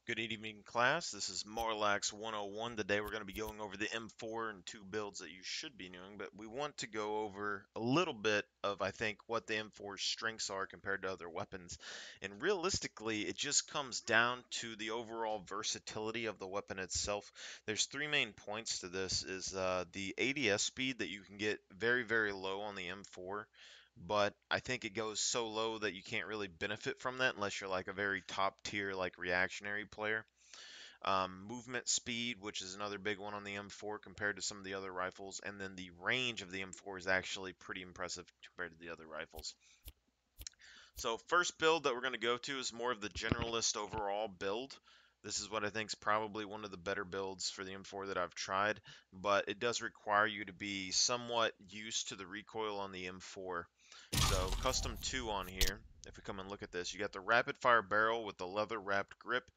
Good evening, class. This is Marlax 101. Today we're going to be going over the M4 and two builds that you should be knowing, but we want to go over a little bit of, I think, what the M4's strengths are compared to other weapons. And realistically, it just comes down to the overall versatility of the weapon itself. There's three main points to this, is the ADS speed that you can get very, very low on the M4, but I think it goes so low that you can't really benefit from that unless you're like a very top tier like reactionary player. Movement speed, which is another big one on the M4 compared to some of the other rifles, and then the range of the M4 is actually pretty impressive compared to the other rifles. So first build that we're going to go to is more of the generalist overall build. This is what I think is probably one of the better builds for the M4 that I've tried, but it does require you to be somewhat used to the recoil on the M4. So custom 2 on here, if we come and look at this, you got the rapid fire barrel with the leather wrapped grip,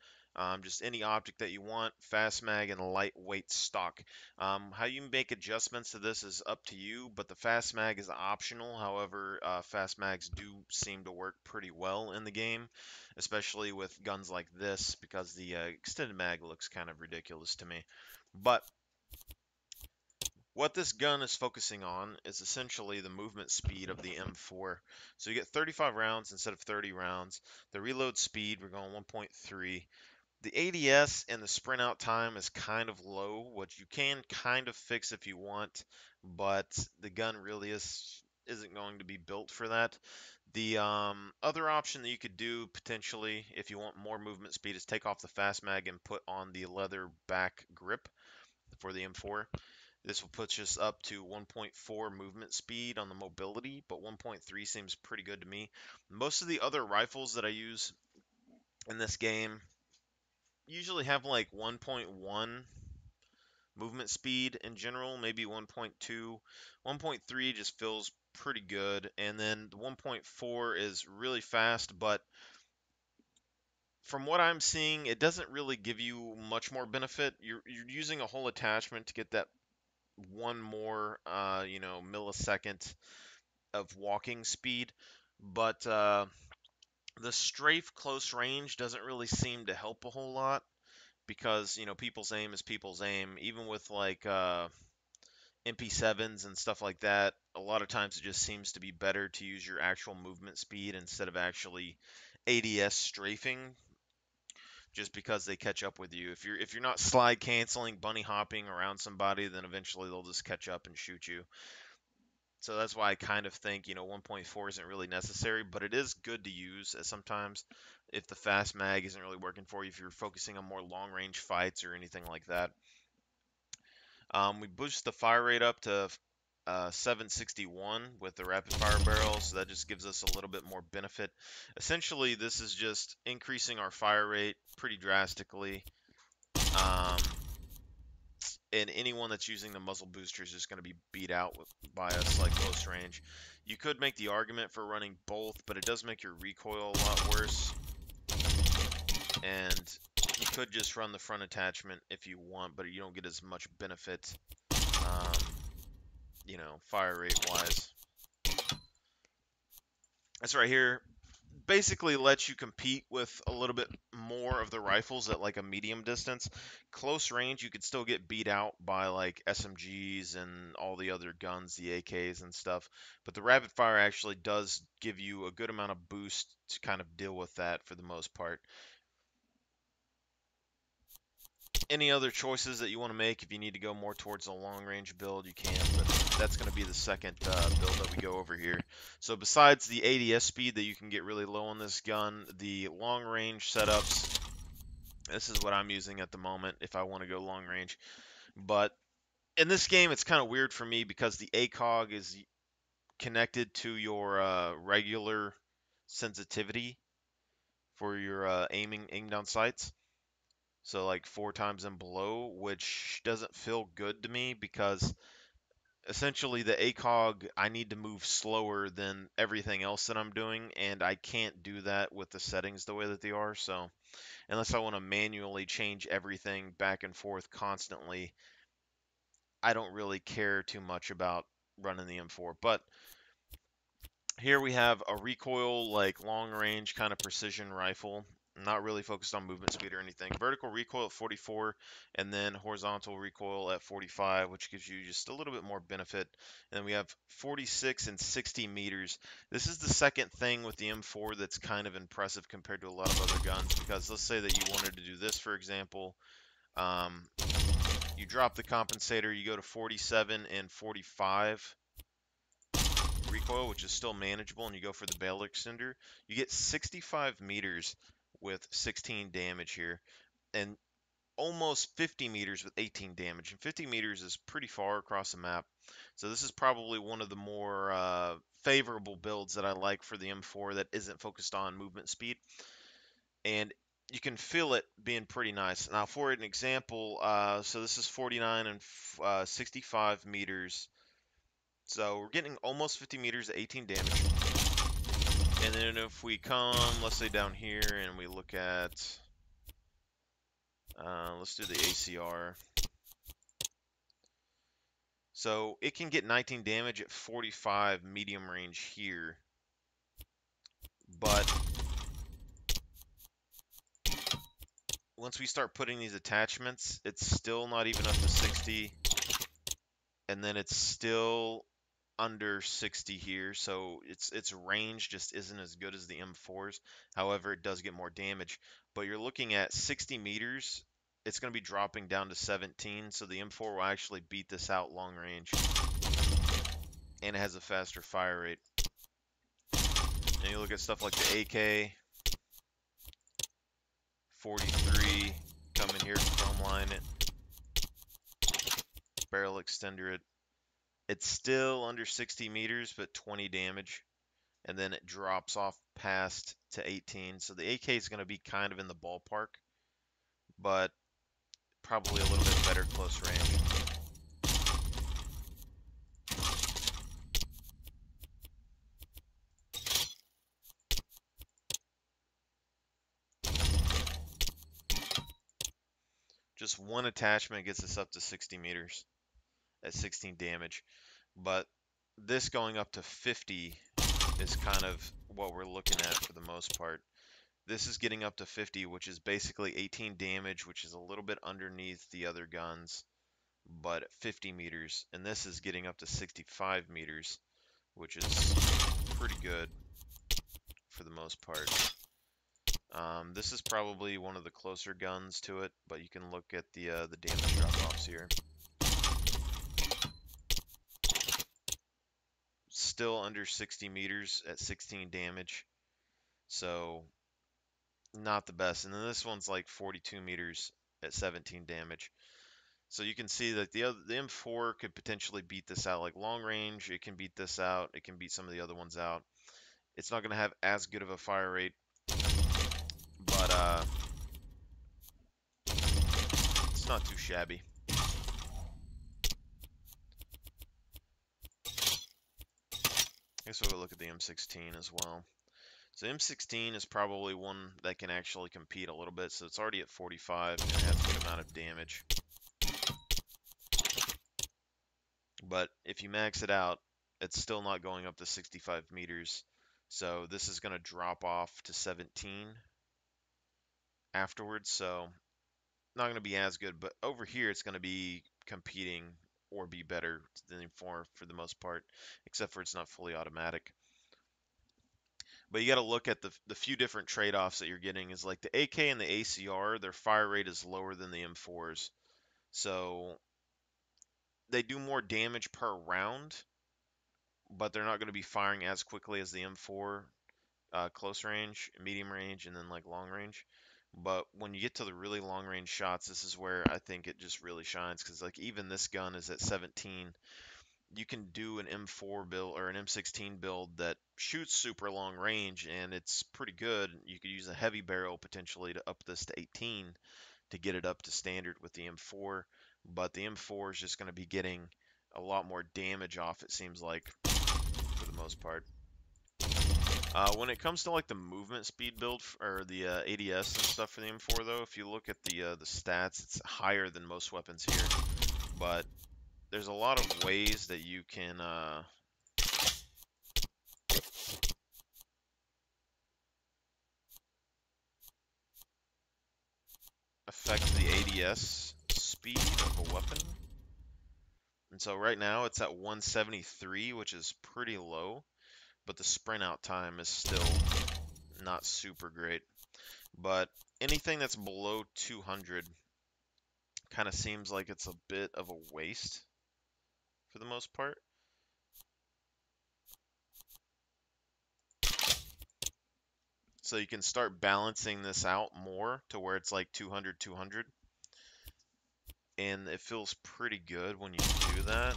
just any optic that you want, fast mag, and lightweight stock. How you make adjustments to this is up to you, but the fast mag is optional. However, fast mags do seem to work pretty well in the game, especially with guns like this, because the extended mag looks kind of ridiculous to me. But what this gun is focusing on is essentially the movement speed of the M4. So you get 35 rounds instead of 30 rounds. The reload speed, we're going 1.3. The ADS and the sprint out time is kind of low, which you can kind of fix if you want, but the gun really isn't going to be built for that. The other option that you could do potentially, if you want more movement speed, is take off the fast mag and put on the leather back grip for the M4. This will put us up to 1.4 movement speed on the mobility, but 1.3 seems pretty good to me. Most of the other rifles that I use in this game usually have like 1.1 movement speed in general, maybe 1.2. 1.3 just feels pretty good, and then the 1.4 is really fast, but from what I'm seeing, it doesn't really give you much more benefit. You're using a whole attachment to get that one more, millisecond of walking speed, but the strafe close range doesn't really seem to help a whole lot because people's aim is people's aim. Even with like MP7s and stuff like that, a lot of times it just seems to be better to use your actual movement speed instead of actually ADS strafing, just because they catch up with you. If you're not slide canceling, bunny hopping around somebody, then eventually they'll just catch up and shoot you. So that's why I kind of think, 1.4 isn't really necessary, but it is good to use as sometimes if the fast mag isn't really working for you, if you're focusing on more long range fights or anything like that. We boost the fire rate up to 761 with the rapid fire barrel, so that just gives us a little bit more benefit. Essentially, this is just increasing our fire rate pretty drastically. Um, and anyone that's using the muzzle booster is just going to be beat out by us like close range. You could make the argument for running both, but it does make your recoil a lot worse. And you could just run the front attachment if you want, but you don't get as much benefit, um, fire rate wise. That's right here. Basically lets you compete with a little bit more of the rifles at like a medium distance. Close range, you could still get beat out by like SMGs and all the other guns, the AKs and stuff. But the rapid fire actually does give you a good amount of boost to kind of deal with that for the most part. Any other choices that you want to make? If you need to go more towards a long range build, you can, but that's going to be the second build that we go over here. So besides the ADS speed that you can get really low on this gun, the long range setups, this is what I'm using at the moment if I want to go long range. But in this game, it's kind of weird for me because the ACOG is connected to your regular sensitivity for your aim down sights. So like 4 times and below, which doesn't feel good to me because essentially the ACOG, I need to move slower than everything else that I'm doing, and I can't do that with the settings the way that they are. So unless I want to manually change everything back and forth constantly, I don't really care too much about running the M4. But here we have a recoil, like long range kind of precision rifle. Not really focused on movement speed or anything. Vertical recoil at 44, and then horizontal recoil at 45, which gives you just a little bit more benefit. And then we have 46 and 60 meters. This is the second thing with the M4 that's kind of impressive compared to a lot of other guns, because let's say that you wanted to do this, for example. You drop the compensator, you go to 47 and 45 recoil, which is still manageable, and you go for the barrel extender, you get 65 meters with 16 damage here, and almost 50 meters with 18 damage. And 50 meters is pretty far across the map. So this is probably one of the more favorable builds that I like for the M4 that isn't focused on movement speed. And you can feel it being pretty nice. Now, for an example, so this is 49 and 65 meters. So we're getting almost 50 meters at 18 damage. And then if we come, let's say down here, and we look at, let's do the ACR. So it can get 19 damage at 45 medium range here. But once we start putting these attachments, it's still not even up to 60. And then it's still under 60 here, so its range just isn't as good as the M4's. However, it does get more damage. But you're looking at 60 meters, it's going to be dropping down to 17, so the M4 will actually beat this out long range. And it has a faster fire rate. And you look at stuff like the AK, 43, come in here, chrome line it, barrel extender it. It's still under 60 meters, but 20 damage. And then it drops off past to 18. So the AK is going to be kind of in the ballpark, but probably a little bit better close range. Just one attachment gets us up to 60 meters at 16 damage. But this going up to 50 is kind of what we're looking at for the most part. This is getting up to 50, which is basically 18 damage, which is a little bit underneath the other guns, but at 50 meters. And this is getting up to 65 meters, which is pretty good for the most part. This is probably one of the closer guns to it, but you can look at the damage drop-offs here. Still under 60 meters at 16 damage, so not the best. And then this one's like 42 meters at 17 damage. So you can see that the M4 could potentially beat this out. Like long range, it can beat this out. It can beat some of the other ones out. It's not going to have as good of a fire rate, but it's not too shabby. I guess we'll look at the M16 as well. So M16 is probably one that can actually compete a little bit. So it's already at 45 and has a good amount of damage. But if you max it out, it's still not going up to 65 meters. So this is going to drop off to 17 afterwards. So not going to be as good. But over here, it's going to be competing or be better than the for the most part, except for it's not fully automatic. But you got to look at the few different trade-offs that you're getting. Is like the AK and the ACR, their fire rate is lower than the M4s. So they do more damage per round, but they're not going to be firing as quickly as the M4 close range, medium range, and then like long range. But when you get to the really long range shots, this is where I think it just really shines, because like even this gun is at 17. You can do an M4 build or an M16 build that shoots super long range, and it's pretty good. You could use a heavy barrel potentially to up this to 18 to get it up to standard with the M4, but the M4 is just going to be getting a lot more damage off, it seems like, for the most part. When it comes to like the movement speed build or the ADS and stuff for the M4, though, if you look at the stats, it's higher than most weapons here. But there's a lot of ways that you can affect the ADS speed of a weapon. And so right now it's at 173, which is pretty low, but the sprint out time is still not super great. But anything that's below 200 kind of seems like it's a bit of a waste for the most part. So you can start balancing this out more to where it's like 200, 200. And it feels pretty good when you do that.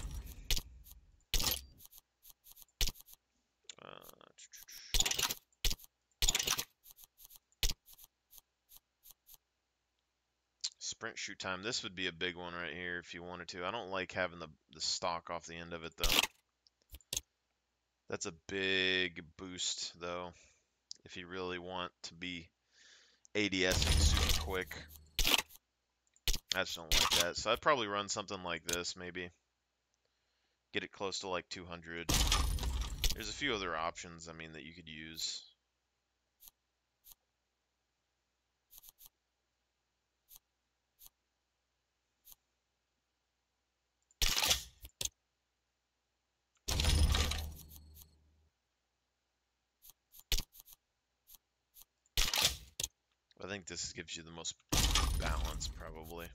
Sprint shoot time. This would be a big one right here if you wanted to. I don't like having the stock off the end of it though. That's a big boost though. If you really want to be ADSing super quick. I just don't like that. So I'd probably run something like this maybe. Get it close to like 200. There's a few other options, I mean, that you could use. I think this gives you the most balance, probably.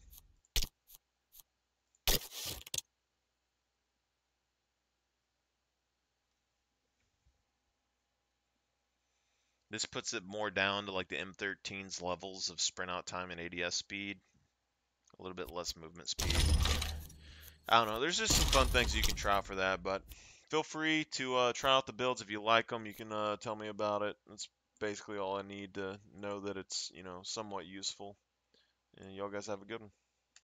This puts it more down to like the M13's levels of sprint out time and ADS speed. A little bit less movement speed. I don't know. There's just some fun things you can try for that, but feel free to try out the builds if you like them. You can tell me about it. That's basically all I need to know that it's, somewhat useful. And y'all guys have a good one.